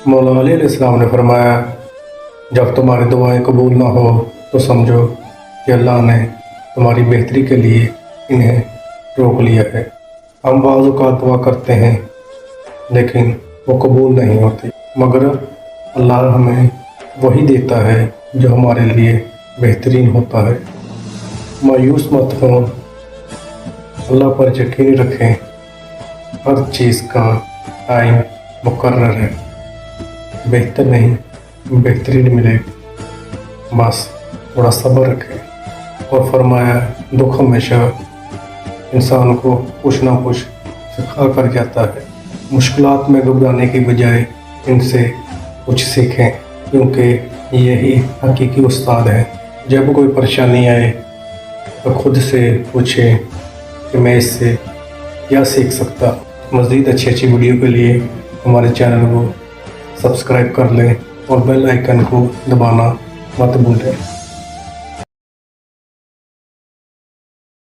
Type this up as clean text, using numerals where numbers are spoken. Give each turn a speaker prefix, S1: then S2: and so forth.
S1: मौला अली अलैहिस्सलाम ने फरमाया, जब तुम्हारी दुआएं कबूल ना हो तो समझो कि अल्लाह ने तुम्हारी बेहतरी के लिए इन्हें रोक लिया है। हम बाज़ औक़ात दुआ करते हैं लेकिन वो कबूल नहीं होती, मगर अल्लाह हमें वही देता है जो हमारे लिए बेहतरीन होता है। मायूस मत हो, अल्लाह पर यकीन रखें, हर चीज़ का टाइम मुकर्रर है, बेहतर नहीं बेहतरीन मिलेगा, बस थोड़ा सब्र रखें। और फरमाया, दुख हमेशा इंसान को कुछ ना कुछ सिखा कर जाता है। मुश्किलात में घबराने की बजाय इनसे कुछ सीखें, क्योंकि यही हकीकी उस्ताद है। जब कोई परेशानी आए तो खुद से पूछें कि मैं इससे क्या सीख सकता। मज़ीद अच्छी वीडियो के लिए हमारे चैनल को सब्सक्राइब कर लें और बेल आइकन को दबाना मत भूलें।